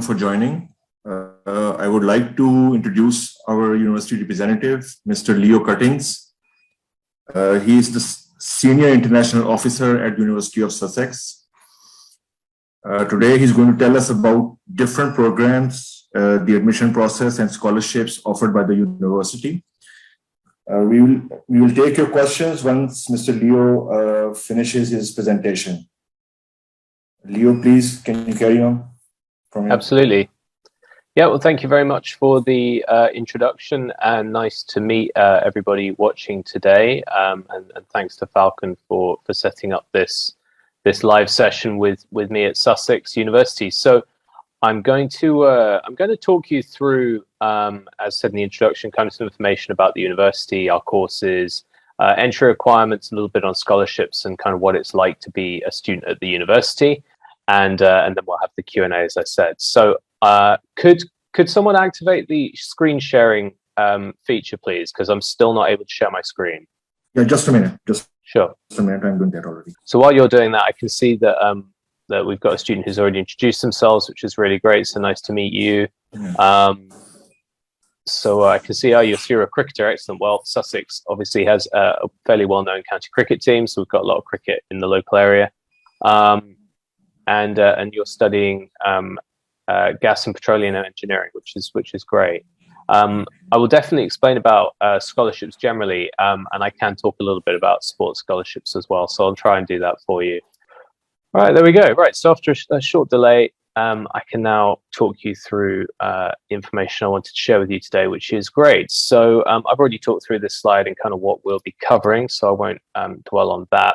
everyone for joining. I would like to introduce our university representative, Mr. Leo Cuttings. He is the Senior International Officer at University of Sussex. Today, he's going to tell us about different programs, the admission process and scholarships offered by the university. We will take your questions once Mr. Leo finishes his presentation. Leo, please, can you carry on? Absolutely. Yeah, well, thank you very much for the introduction, and nice to meet everybody watching today. And thanks to Falcon for setting up this live session with me at Sussex University. So I'm going to talk you through, as said in the introduction, kind of some information about the university, our courses, entry requirements, a little bit on scholarships, and kind of what it's like to be a student at the university. And then we'll have the Q&A, as I said. So could someone activate the screen sharing feature, please? Because I'm still not able to share my screen. Yeah, just a minute. Sure. Just a minute. I'm doing that already. So while you're doing that, I can see that that we've got a student who's already introduced themselves, which is really great. So nice to meet you. Yeah. So I can see, you're a cricketer. Excellent. Well, Sussex obviously has a fairly well-known county cricket team, so we've got a lot of cricket in the local area. And you're studying gas and petroleum engineering, which is great. I will definitely explain about scholarships generally, and I can talk a little bit about sports scholarships as well. So I'll try and do that for you. All right, there we go. Right, so after a short delay, I can now talk you through the information I wanted to share with you today, which is great. So I've already talked through this slide and kind of what we'll be covering, so I won't dwell on that.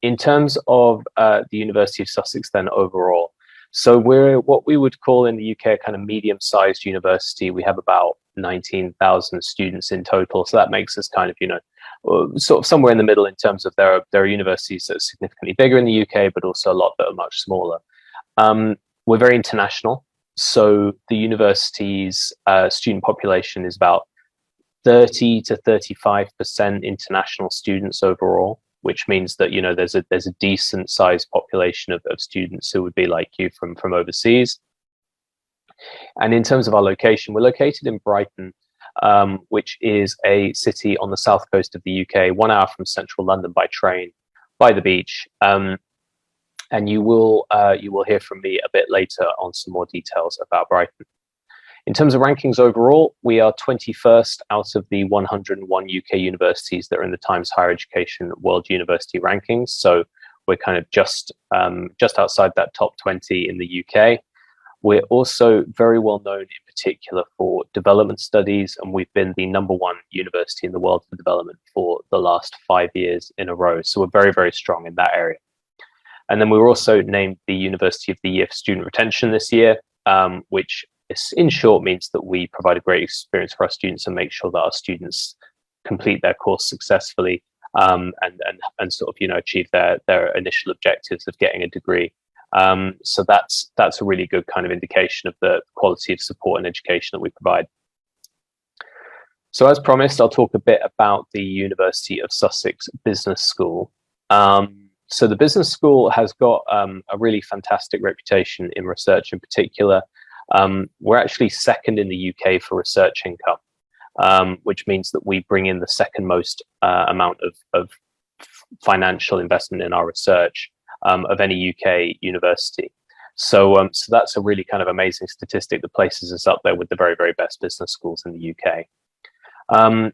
In terms of the University of Sussex then overall, so we're what we would call in the UK kind of medium-sized university. We have about 19,000 students in total. So that makes us kind of, sort of somewhere in the middle in terms of there are universities that are significantly bigger in the UK, but also a lot that are much smaller. We're very international. So the university's student population is about 30 to 35% international students overall, which means that there's a decent sized population of students who would be like you from overseas. And in terms of our location, we're located in Brighton, which is a city on the south coast of the UK, 1 hour from central London by train, by the beach. And you will hear from me a bit later on some more details about Brighton. In terms of rankings overall, we are 21st out of the 101 UK universities that are in the Times Higher Education World University Rankings. So we're kind of just outside that top 20 in the UK. We're also very well known in particular for development studies, and we've been the #1 university in the world for development for the last 5 years in a row. So we're very, very strong in that area. And then we were also named the University of the Year for Student Retention this year, which in short means that we provide a great experience for our students and make sure that our students complete their course successfully and sort of achieve their initial objectives of getting a degree. So that's a really good kind of indication of the quality of support and education that we provide. So as promised, I'll talk a bit about the University of Sussex Business School. So the business school has got a really fantastic reputation in research in particular. We're actually second in the UK for research income, which means that we bring in the second most amount of financial investment in our research of any UK university. So that's a really kind of amazing statistic that places us up there with the very, very best business schools in the UK.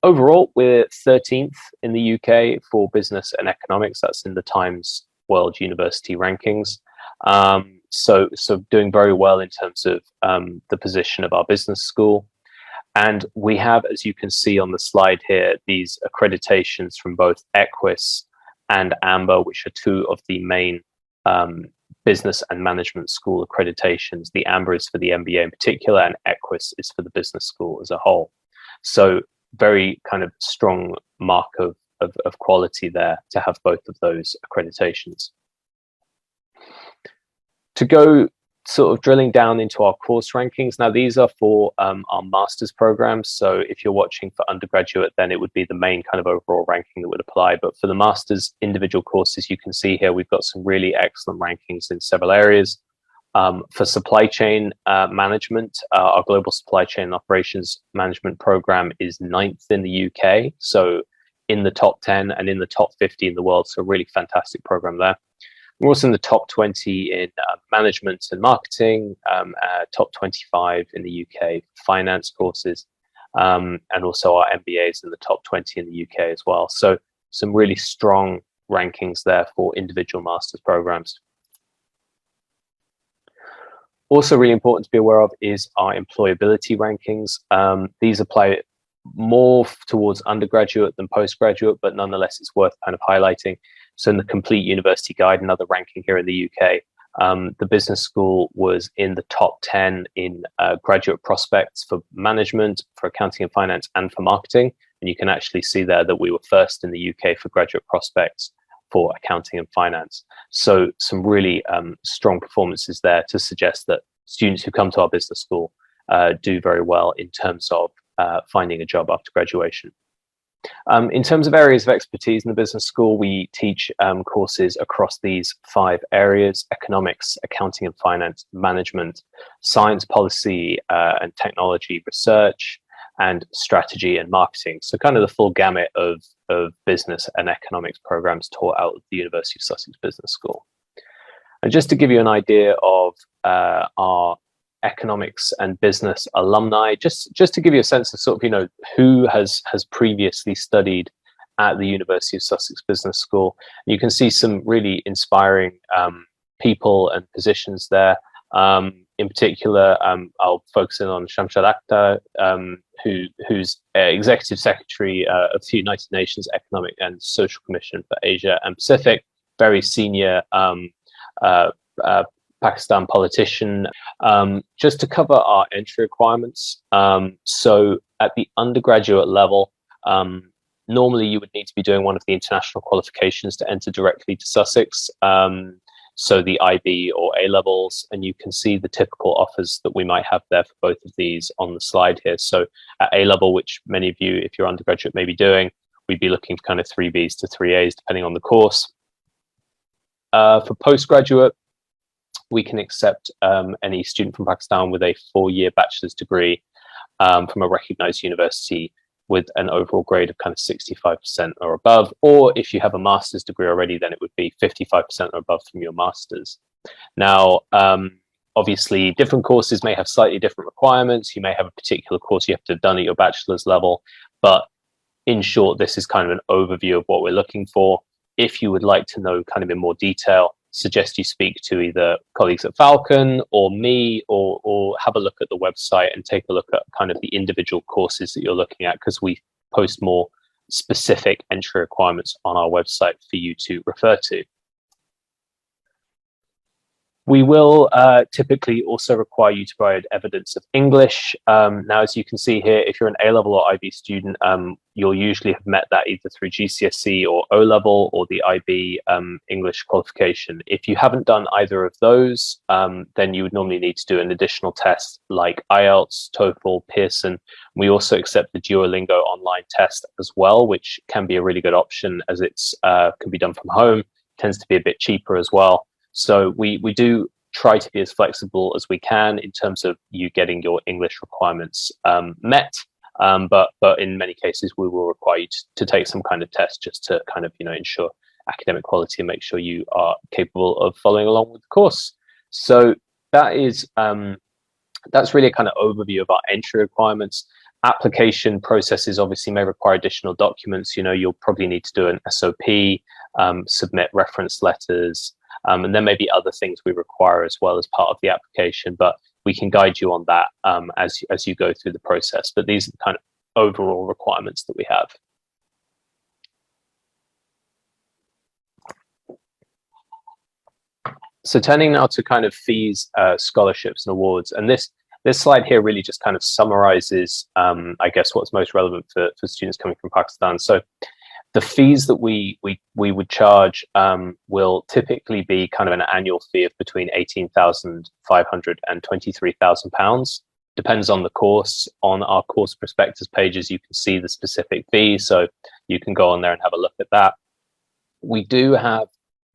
Overall, we're 13th in the UK for business and economics. That's in the Times World University Rankings. So doing very well in terms of the position of our business school. And we have, as you can see on the slide here, these accreditations from both Equus and Amber, which are two of the main business and management school accreditations. The Amber is for the MBA in particular, and Equus is for the business school as a whole. So very kind of strong mark of quality there to have both of those accreditations. To go sort of drilling down into our course rankings, now these are for our master's programs. So if you're watching for undergraduate, then it would be the main kind of overall ranking that would apply. But for the master's individual courses, you can see here we've got some really excellent rankings in several areas. For supply chain management, our global supply chain operations management program is 9th in the UK, so in the top 10 and in the top 50 in the world, so really fantastic program there. We're also in the top 20 in management and marketing, top 25 in the UK finance courses, and also our MBAs in the top 20 in the UK as well. So some really strong rankings there for individual master's programs. Also really important to be aware of is our employability rankings. These apply more towards undergraduate than postgraduate, but nonetheless it's worth kind of highlighting. So in the Complete University Guide, another ranking here in the UK, the business school was in the top 10 in graduate prospects for management, for accounting and finance, and for marketing. And you can actually see there that we were first in the UK for graduate prospects for accounting and finance. So some really strong performances there to suggest that students who come to our business school do very well in terms of finding a job after graduation. In terms of areas of expertise in the business school, we teach courses across these 5 areas: economics, accounting and finance, management, science, policy and technology, research, and strategy and marketing. So kind of the full gamut of business and economics programs taught out of the University of Sussex Business School. And just to give you an idea of our economics and business alumni, just to give you a sense of sort of, you know, who has previously studied at the University of Sussex Business School. You can see some really inspiring people and positions there. In particular, I'll focus in on Shamshad Akhtar, who's Executive Secretary of the United Nations Economic and Social Commission for Asia and Pacific, very senior Pakistan politician. Just to cover our entry requirements, so at the undergraduate level, normally you would need to be doing one of the international qualifications to enter directly to Sussex, so the IB or A levels, and you can see the typical offers that we might have there for both of these on the slide here. So at A level, which many of you, if you're undergraduate, may be doing, we'd be looking for kind of 3Bs to 3As depending on the course. For postgraduate, we can accept any student from Pakistan with a 4-year bachelor's degree from a recognized university with an overall grade of kind of 65% or above, or if you have a master's degree already, then it would be 55% or above from your master's. Now, obviously, different courses may have slightly different requirements. You may have a particular course you have to have done at your bachelor's level, but in short, this is kind of an overview of what we're looking for. If you would like to know kind of in more detail, suggest you speak to either colleagues at Falcon or me, or have a look at the website and take a look at kind of the individual courses that you're looking at, because we post more specific entry requirements on our website for you to refer to. We will typically also require you to provide evidence of English. Now, as you can see here, if you're an A-level or IB student, you'll usually have met that either through GCSE or O-level or the IB English qualification. If you haven't done either of those, then you would normally need to do an additional test like IELTS, TOEFL, Pearson. We also accept the Duolingo online test as well, which can be a really good option as it's can be done from home, tends to be a bit cheaper as well. So we do try to be as flexible as we can in terms of you getting your English requirements met. But in many cases, we will require you to take some kind of test just to kind of, you know, ensure academic quality and make sure you are capable of following along with the course. So that is that's really a kind of overview of our entry requirements. Application processes obviously may require additional documents. You know, you'll probably need to do an SOP, submit reference letters, and there may be other things we require as well as part of the application, but we can guide you on that as you go through the process. But these are the kind of overall requirements that we have. So turning now to kind of fees, scholarships and awards, and this slide here really just kind of summarizes, I guess, what's most relevant for students coming from Pakistan. So the fees that we would charge will typically be kind of an annual fee of between £18,500 and £23,000. Depends on the course. On our course prospectus pages, you can see the specific fee, so you can go on there and have a look at that. We do have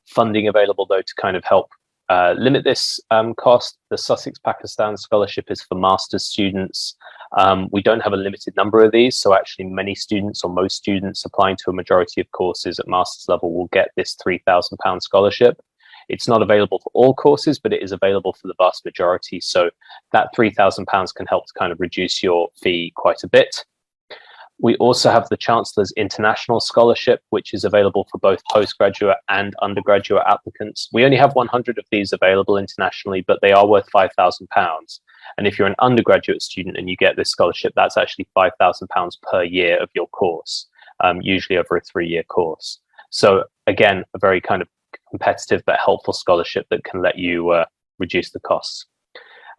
funding available, though, to kind of help limit this cost. The Sussex Pakistan Scholarship is for master's students. We don't have a limited number of these, so actually many students, or most students applying to a majority of courses at master's level, will get this £3,000 scholarship. It's not available for all courses, but it is available for the vast majority. So that £3,000 can help to kind of reduce your fee quite a bit. We also have the Chancellor's International Scholarship, which is available for both postgraduate and undergraduate applicants. We only have 100 of these available internationally, but they are worth £5,000. And if you're an undergraduate student and you get this scholarship, that's actually £5,000 per year of your course, usually over a 3-year course. So again, a very kind of competitive but helpful scholarship that can let you reduce the costs.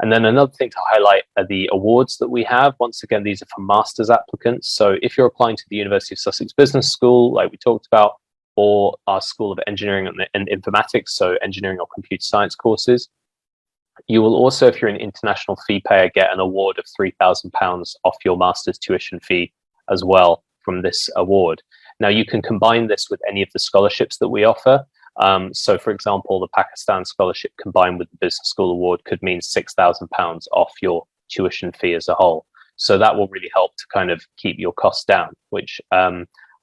And then another thing to highlight are the awards that we have. Once again, these are for master's applicants. So if you're applying to the University of Sussex Business School, like we talked about, or our School of Engineering and Informatics, so engineering or computer science courses, you will also, if you're an international fee payer, get an award of £3,000 off your master's tuition fee as well from this award. Now, you can combine this with any of the scholarships that we offer. So, for example, the Pakistan scholarship combined with the business school award could mean £6,000 off your tuition fee as a whole. So that will really help to kind of keep your costs down, which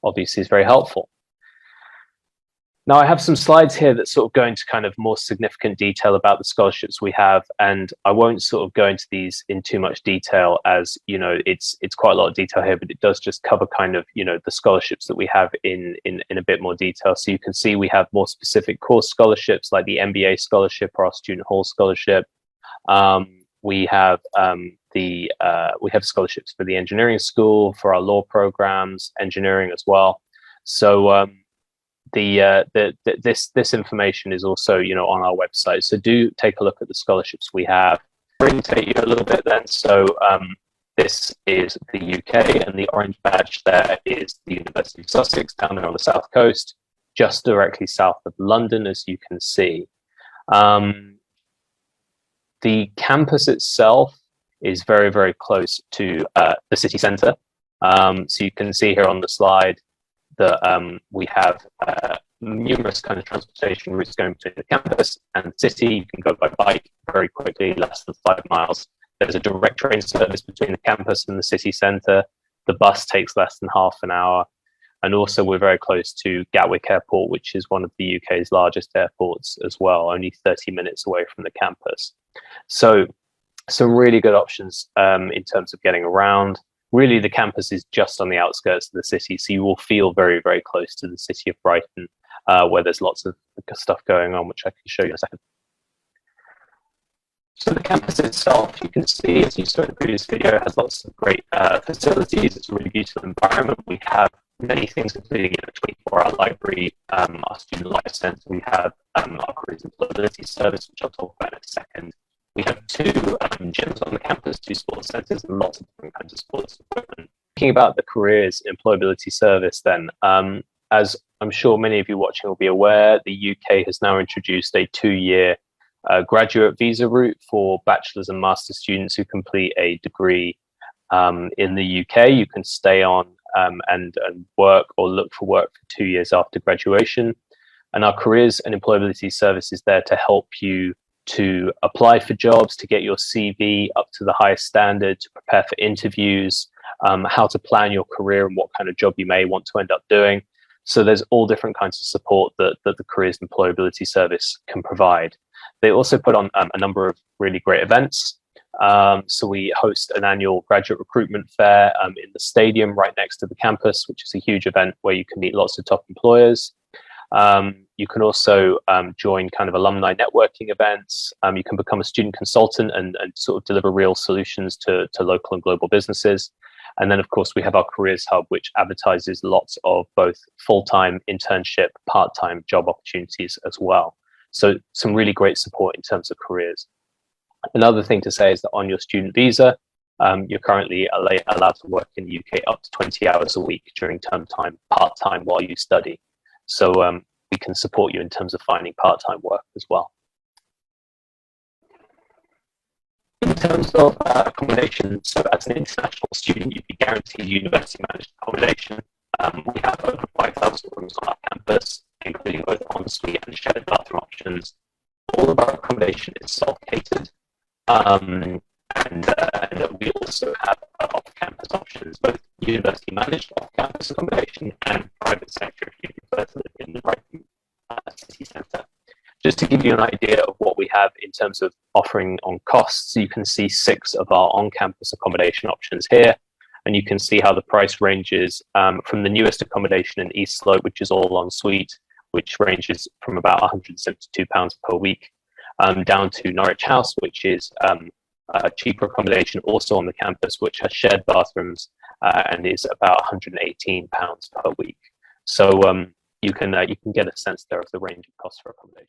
obviously is very helpful. Now, I have some slides here that sort of go into kind of more significant detail about the scholarships we have, and I won't sort of go into these in too much detail, as you know, it's quite a lot of detail here, but it does just cover kind of, you know, the scholarships that we have in a bit more detail. So you can see we have more specific course scholarships like the MBA scholarship or our student hall scholarship. We have scholarships for the engineering school, for our law programs, engineering as well. So this information is also, you know, on our website, so do take a look at the scholarships we have. Orientate you a little bit then. So this is the UK, and the orange badge there is the University of Sussex down there on the south coast, just directly south of London, as you can see. The campus itself is very, very close to the city centre. So you can see here on the slide that we have numerous kind of transportation routes going between the campus and the city. You can go by bike very quickly, less than 5 miles. There's a direct train service between the campus and the city centre. The bus takes less than half an hour. And also we're very close to Gatwick Airport, which is one of the UK's largest airports as well, only 30 minutes away from the campus. So some really good options in terms of getting around. Really, the campus is just on the outskirts of the city, so you will feel very, very close to the city of Brighton, where there's lots of stuff going on, which I can show you in a second. So the campus itself, you can see, as you saw in the previous video, has lots of great facilities. It's a really beautiful environment. We have many things, including, you know, 24-hour library, our student life centre. We have our careers employability service, which I'll talk about in a second. We have 2 gyms on the campus, 2 sports centres, and lots of different kinds of sports equipment. Thinking about the careers employability service then, as I'm sure many of you watching will be aware, the UK has now introduced a 2-year graduate visa route for bachelor's and master's students who complete a degree in the UK. You can stay on and work or look for work for 2 years after graduation. And our careers and employability service is there to help you to apply for jobs, to get your CV up to the highest standard, to prepare for interviews, how to plan your career and what kind of job you may want to end up doing. So there's all different kinds of support that the Careers and Employability Service can provide. They also put on a number of really great events. So we host an annual graduate recruitment fair in the stadium right next to the campus, which is a huge event where you can meet lots of top employers. You can also join kind of alumni networking events. You can become a student consultant and sort of deliver real solutions to local and global businesses. And then, of course, we have our Careers Hub, which advertises lots of both full-time internship, part-time job opportunities as well. So some really great support in terms of careers. Another thing to say is that on your student visa, you're currently allowed to work in the UK up to 20 hours a week during term time, part-time while you study. So we can support you in terms of finding part-time work as well. In terms of accommodation, so as an international student, you'd be guaranteed university managed accommodation. We have over 5,000 rooms on our campus, including both en-suite and shared bathroom options. all of our accommodation is self-catered. And we also have off-campus options, both university managed off-campus accommodation and private sector if you prefer to live in the Brighton city centre. Just to give you an idea of what we have in terms of offering on costs, you can see 6 of our on-campus accommodation options here, and you can see how the price ranges from the newest accommodation in East Slope, which is all en suite, which ranges from about £172 per week, down to Norwich House, which is a cheaper accommodation also on the campus, which has shared bathrooms and is about £118 per week. So you can get a sense there of the range of costs for accommodation.